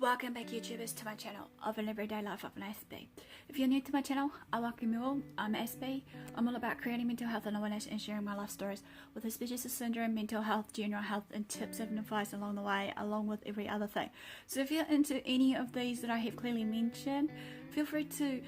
Welcome back YouTubers to my channel of an everyday life of an Aspie. If you're new to my channel, I welcome you all. I'm Aspie. I'm all about creating mental health and awareness and sharing my life stories with suspicious syndrome, mental health, general health and tips and advice along the way, along with every other thing. So if you're into any of these that I have clearly mentioned, feel free to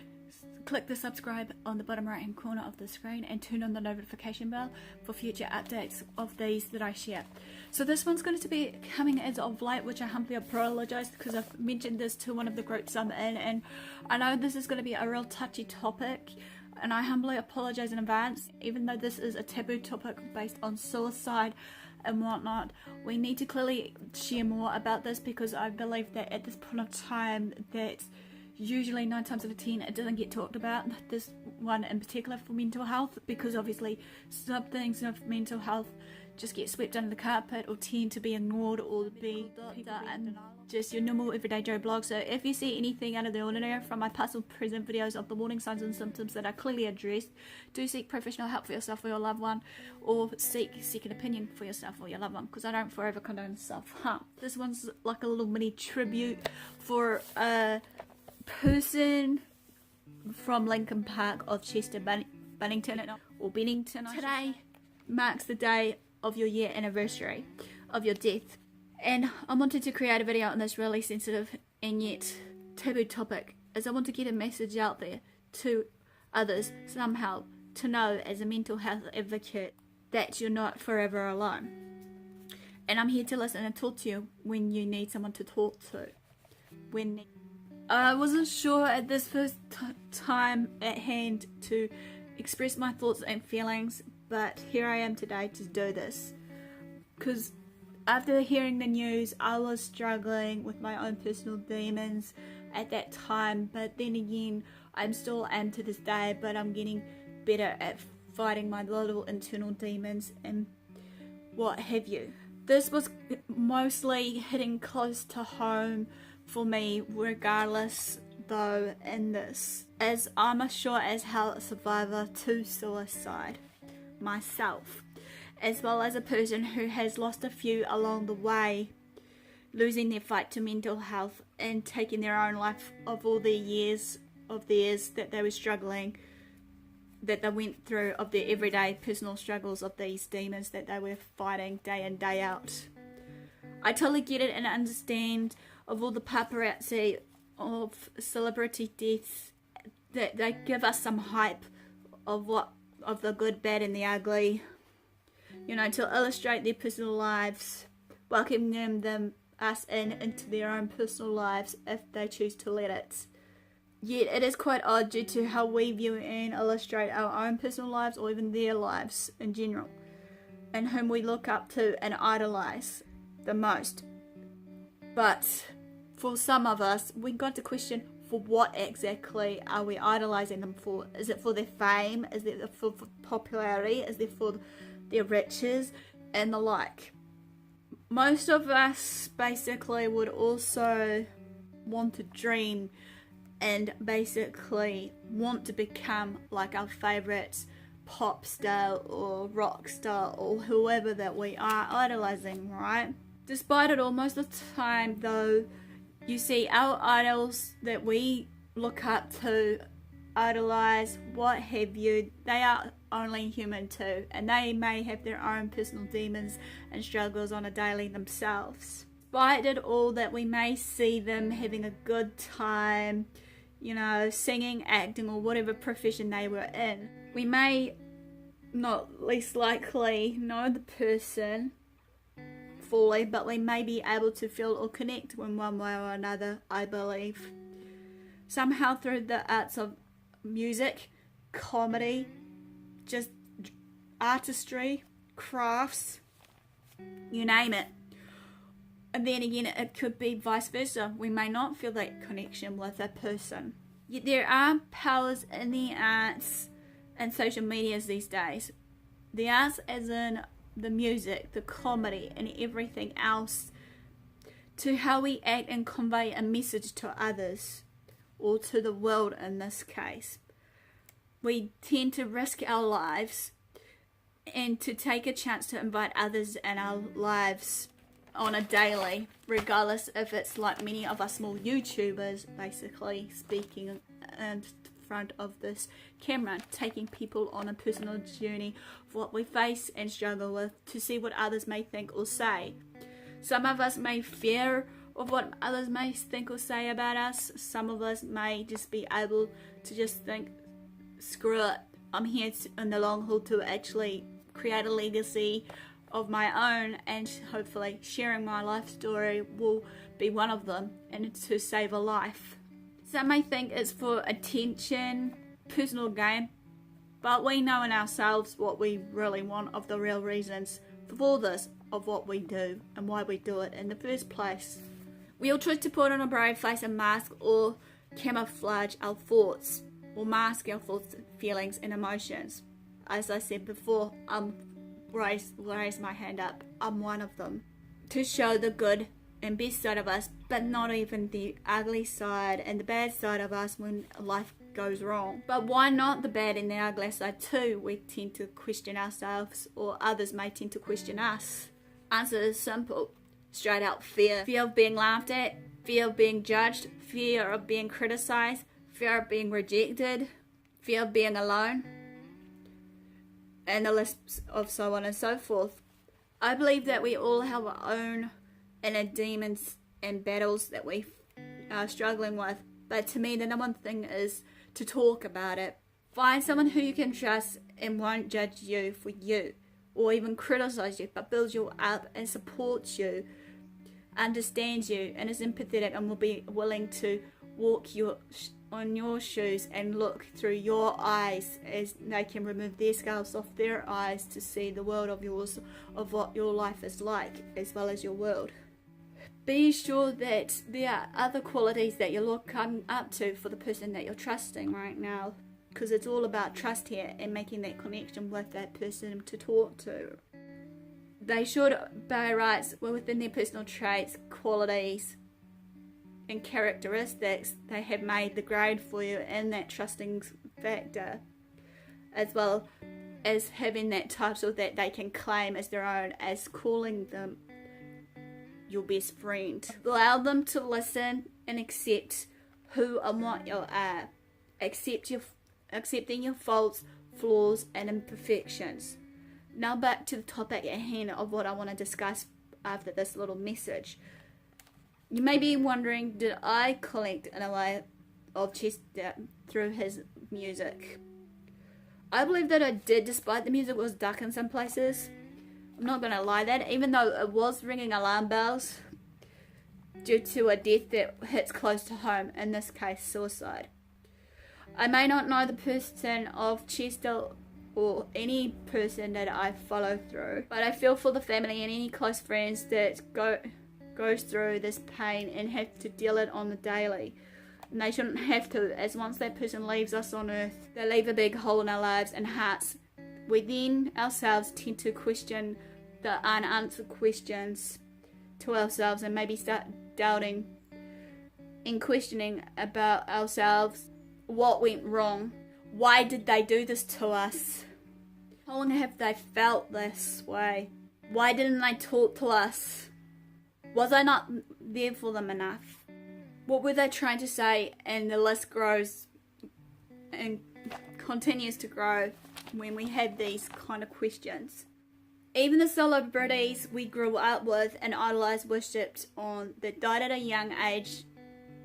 click the subscribe on the bottom right hand corner of the screen and turn on the notification bell for future updates of these that I share. So this one's going to be coming as of late, which I humbly apologise because I've mentioned this to one of the groups I'm in, and I know this is going to be a real touchy topic, and I humbly apologise in advance. Even though this is a taboo topic based on suicide and whatnot, we need to clearly share more about this, because I believe that at this point of time that usually 9 times out of 10 it doesn't get talked about, this one in particular for mental health, because obviously some things of mental health just get swept under the carpet or tend to be ignored or be just your normal everyday Joe blog. So if you see anything out of the ordinary from my past or present videos of the warning signs and symptoms that are clearly addressed, do seek professional help for yourself or your loved one, or seek second opinion for yourself or your loved one, because I don't forever condone self-harm. This one's like a little mini tribute for a person from Linkin Park of Chester Bennington or Bennington. Today marks the day of your year anniversary of your death, and I wanted to create a video on this really sensitive and yet taboo topic, as I want to get a message out there to others somehow, to know as a mental health advocate that you're not forever alone, and I'm here to listen and talk to you when you need someone to talk to. When I wasn't sure at this first time at hand to express my thoughts and feelings, but here I am today to do this, because after hearing the news I was struggling with my own personal demons at that time, but then again I'm still am to this day, but I'm getting better at fighting my little internal demons and what have you. This was mostly hitting close to home for me regardless though in this, as I'm a sure as hell survivor to suicide myself, as well as a person who has lost a few along the way, losing their fight to mental health and taking their own life of all the years of theirs that they were struggling, that they went through, of their everyday personal struggles of these demons that they were fighting day in day out. I totally get it and understand of all the paparazzi of celebrity deaths, that they give us some hype of the good, bad and the ugly, you know, to illustrate their personal lives, welcoming us into their own personal lives if they choose to let it. Yet it is quite odd due to how we view and illustrate our own personal lives, or even their lives in general, and whom we look up to and idolize the most. But for some of us, we got to question, for what exactly are we idolizing them for? Is it for their fame? Is it for popularity? Is it for their riches and the like? Most of us basically would also want to dream and basically want to become like our favorite pop star or rock star or whoever that we are idolizing, right? Despite it all, most of the time though, you see our idols that we look up to, idolize, what have you, they are only human too, and they may have their own personal demons and struggles on a daily themselves. Despite it all, that we may see them having a good time, you know, singing, acting or whatever profession they were in, we may not least likely know the person fully, but we may be able to feel or connect in one way or another, I believe. Somehow through the arts of music, comedy, just artistry, crafts, you name it. And then again, it could be vice versa. We may not feel that connection with a person. Yet there are powers in the arts and social medias these days. The arts as in the music, the comedy and everything else, to how we act and convey a message to others, or to the world in this case. We tend to risk our lives and to take a chance to invite others in our lives on a daily, regardless if it's like many of us small YouTubers basically speaking in front of this camera, taking people on a personal journey of what we face and struggle with to see what others may think or say. Some of us may fear of what others may think or say about us. Some of us may just be able to just think, screw it, I'm here in the long haul to actually create a legacy of my own, and hopefully sharing my life story will be one of them, and to save a life. Some may think it's for attention, personal gain, but we know in ourselves what we really want, of the real reasons for this, of what we do and why we do it in the first place. We all try to put on a brave face and mask or camouflage our thoughts, or mask our thoughts, feelings and emotions. As I said before, raise my hand up, I'm one of them. To show the good and best side of us, but not even the ugly side and the bad side of us when life goes wrong. But why not the bad and the ugly side too? We tend to question ourselves, or others may tend to question us. Answer is simple. Straight out fear. Fear of being laughed at, fear of being judged, fear of being criticized, fear of being rejected, fear of being alone, and the list of so on and so forth. I believe that we all have our own inner demons and battles that we are struggling with, but to me the number one thing is to talk about it. Find someone who you can trust and won't judge you for you or even criticize you, but builds you up and supports you, understands you, and is empathetic and will be willing to walk on your shoes and look through your eyes, as they can remove their scales off their eyes to see the world of yours, of what your life is like, as well as your world. Be sure that there are other qualities that you're looking up to for the person that you're trusting right now, because it's all about trust here and making that connection with that person to talk to. They should bear rights within their personal traits, qualities and characteristics they have made the grade for you in that trusting factor, as well as having that title that they can claim as their own, as calling them your best friend. Allow them to listen and accept who and what you are. Accepting your faults, flaws and imperfections. Now back to the topic at hand of what I want to discuss after this little message. You may be wondering, did I collect in a way of Chester through his music? I believe that I did, despite the music was dark in some places. I'm not going to lie that, even though it was ringing alarm bells due to a death that hits close to home, in this case suicide. I may not know the person of Chester or any person that I follow through, but I feel for the family and any close friends that goes through this pain and have to deal it on the daily. And they shouldn't have to, as once that person leaves us on earth, they leave a big hole in our lives and hearts. We then ourselves tend to question the unanswered questions to ourselves and maybe start doubting and questioning about ourselves. What went wrong? Why did they do this to us? How long have they felt this way? Why didn't they talk to us? Was I not there for them enough? What were they trying to say? And the list grows and continues to grow when we have these kind of questions. Even the celebrities we grew up with and idolized, worshipped on, that died at a young age,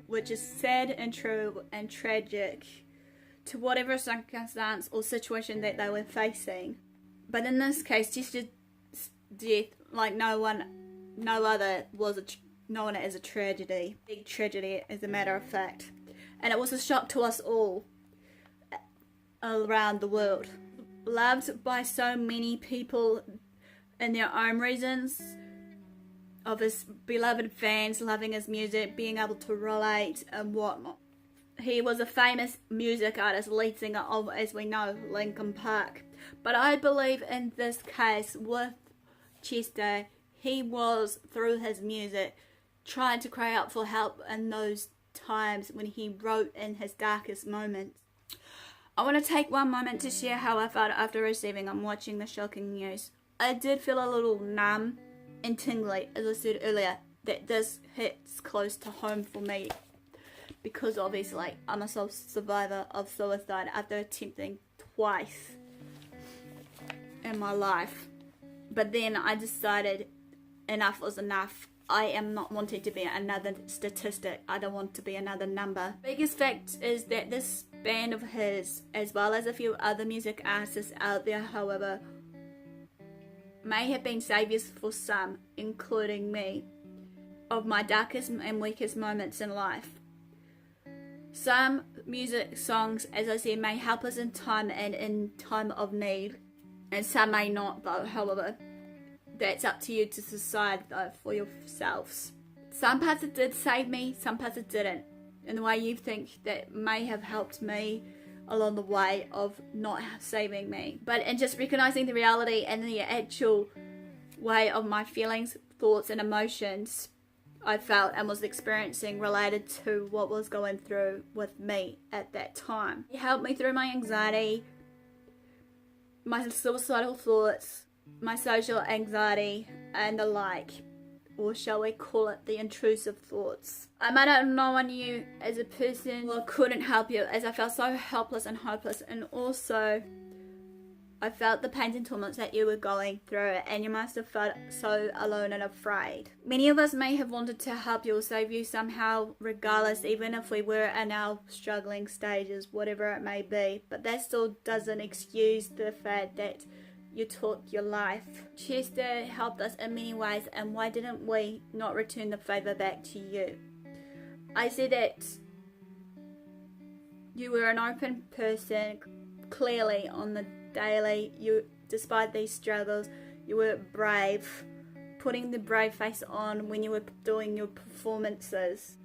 which is sad and true and tragic to whatever circumstance or situation that they were facing. But in this case, Chester's death, like no one is a tragedy. Big tragedy, as a matter of fact. And it was a shock to us all around the world. Loved by so many people in their own reasons, of his beloved fans loving his music, being able to relate and whatnot. He was a famous music artist, lead singer of, as we know, Linkin Park. But I believe in this case with Chester, he was, through his music, trying to cry out for help in those times when he wrote in his darkest moments. I want to take one moment to share how I felt after receiving and watching the shocking news. I did feel a little numb and tingly, as I said earlier, that this hits close to home for me, because obviously I'm a survivor of suicide after attempting twice in my life. But then I decided enough was enough. I am not wanting to be another statistic. I don't want to be another number. Biggest fact is that this band of his, as well as a few other music artists out there, however, may have been saviours for some, including me, of my darkest and weakest moments in life. Some music songs, as I said, may help us in time and in time of need, and some may not though, however. That's up to you to decide though for yourselves. Some parts it did save me, some parts it didn't. In the way you think that may have helped me along the way of not saving me. But in just recognizing the reality and the actual way of my feelings, thoughts and emotions I felt and was experiencing related to what was going through with me at that time. It helped me through my anxiety, my suicidal thoughts, my social anxiety and the like, or shall we call it the intrusive thoughts. I might not have known you as a person or couldn't help you, as I felt so helpless and hopeless, and also I felt the pains and torments that you were going through, and you must have felt so alone and afraid. Many of us may have wanted to help you or save you somehow, regardless, even if we were in our struggling stages, whatever it may be, but that still doesn't excuse the fact that you took your life. Chester helped us in many ways, and why didn't we not return the favour back to you? I said that you were an open person, clearly on the daily. You, despite these struggles, you were brave, putting the brave face on when you were doing your performances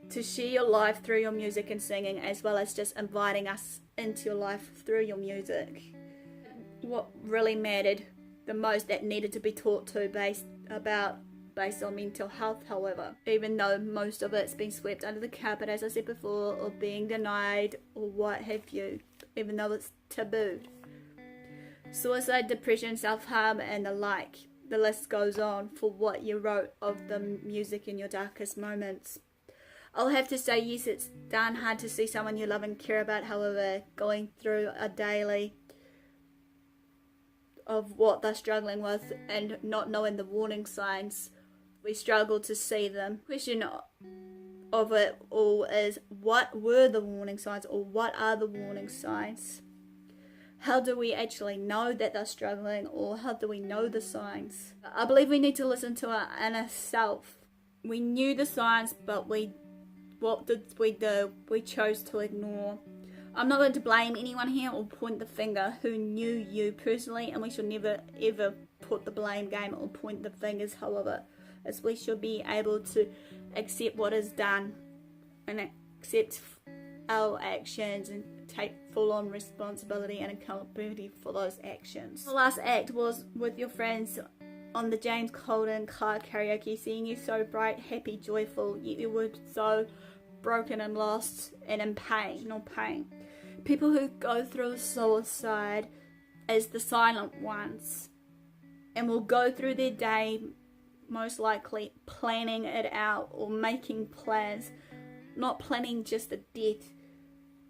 to share your life through your music and singing, as well as just inviting us into your life through your music. What really mattered the most, that needed to be taught to based on mental health, however, even though most of it's been swept under the carpet, as I said before, or being denied or what have you, even though it's taboo. Suicide, depression, self-harm and the like, the list goes on for what you wrote of the music in your darkest moments. I'll have to say, yes, it's darn hard to see someone you love and care about, however, going through a daily of what they're struggling with and not knowing the warning signs. We struggle to see them. Question of it all is, what were the warning signs, or what are the warning signs? How do we actually know that they're struggling, or how do we know the signs? I believe we need to listen to our inner self. We knew the signs, but what did we do? We chose to ignore. I'm not going to blame anyone here or point the finger who knew you personally, and we should never ever put the blame game or point the fingers, however, as we should be able to accept what is done and accept our actions and take full-on responsibility and accountability for those actions. The last act was with your friends on the James Colden car karaoke, seeing you so bright, happy, joyful, yet you were so broken and lost and in pain, no pain. People who go through suicide as the silent ones and will go through their day most likely planning it out or making plans, not planning just the death,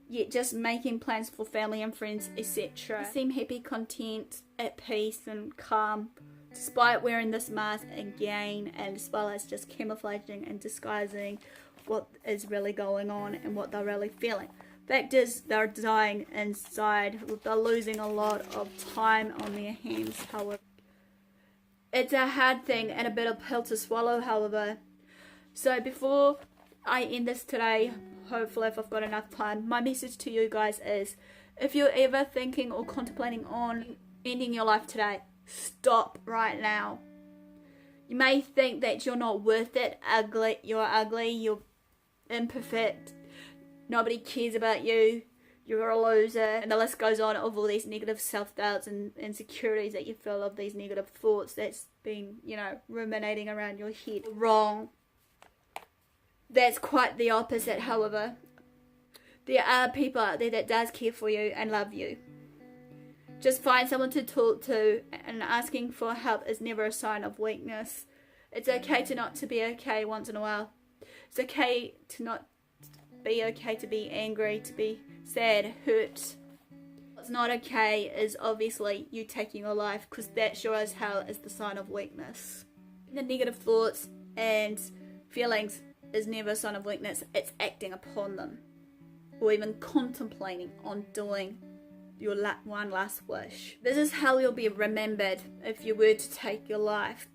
yet just making plans for family and friends, etc. Seem happy, content, at peace and calm, despite wearing this mask again, and as well as just camouflaging and disguising what is really going on and what they're really feeling. Fact is, they're dying inside. They're losing a lot of time on their hands, however. It's a hard thing and a bitter pill to swallow, however. So before I end this today, hopefully if I've got enough time, my message to you guys is, if you're ever thinking or contemplating on ending your life today, stop right now. You may think that you're not worth it, you're imperfect, nobody cares about you, you're a loser, and the list goes on of all these negative self-doubts and insecurities that you feel, of these negative thoughts that's been, ruminating around your head. Wrong. That's quite the opposite, however. There are people out there that does care for you and love you. Just find someone to talk to, and asking for help is never a sign of weakness. It's okay to not to be okay once in a while. It's okay to not be okay to be angry, to be sad, hurt. What's not okay is obviously you taking your life, because that sure as hell is the sign of weakness. The negative thoughts and feelings is never a sign of weakness. It's acting upon them, or even contemplating on doing your one last wish. This is how you'll be remembered if you were to take your life.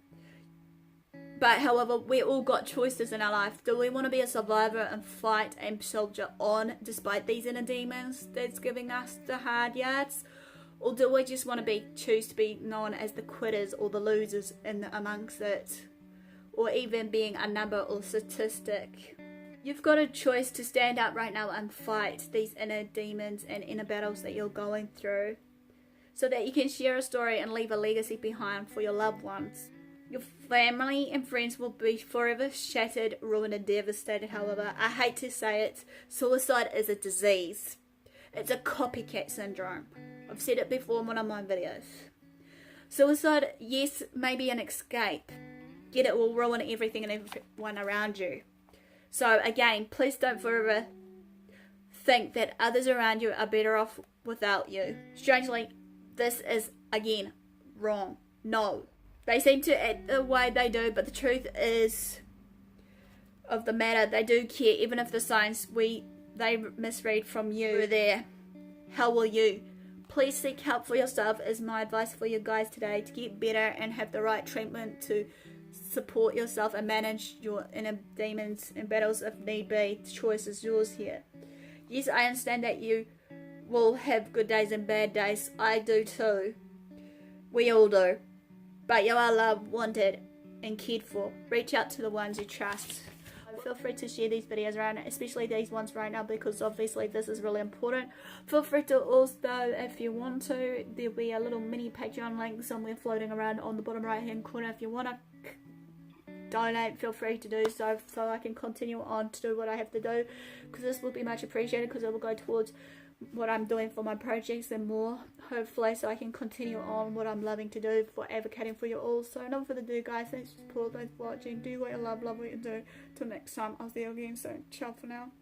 But however, we all got choices in our life. Do we want to be a survivor and fight and soldier on despite these inner demons that's giving us the hard yards? Or do we just want to choose to be known as the quitters or the losers amongst it? Or even being a number or statistic? You've got a choice to stand up right now and fight these inner demons and inner battles that you're going through, so that you can share a story and leave a legacy behind for your loved ones. Your family and friends will be forever shattered, ruined and devastated. However, I hate to say it, suicide is a disease. It's a copycat syndrome. I've said it before in one of my videos. Suicide, yes, may be an escape, yet it will ruin everything and everyone around you. So again, please don't forever think that others around you are better off without you. Strangely, this is, again, wrong. No. They seem to act the way they do, but the truth is of the matter, they do care, even if the signs they misread from you are there. How will you? Please seek help for yourself is my advice for you guys today, to get better and have the right treatment to support yourself and manage your inner demons and battles if need be. The choice is yours here. Yes, I understand that you will have good days and bad days. I do too. We all do. But you are loved, wanted, and cared for. Reach out to the ones you trust. Feel free to share these videos around, especially these ones right now, because obviously this is really important. Feel free to also, if you want to, there'll be a little mini Patreon link somewhere floating around on the bottom right hand corner. If you want to donate, feel free to do so I can continue on to do what I have to do, because this will be much appreciated, because it will go towards what I'm doing for my projects and more, hopefully, so I can continue on what I'm loving to do for advocating for you all. So enough for the do, guys. Thanks for support, thanks for watching. Do what you love what you do. Till next time, I'll see you again soon. Ciao for now.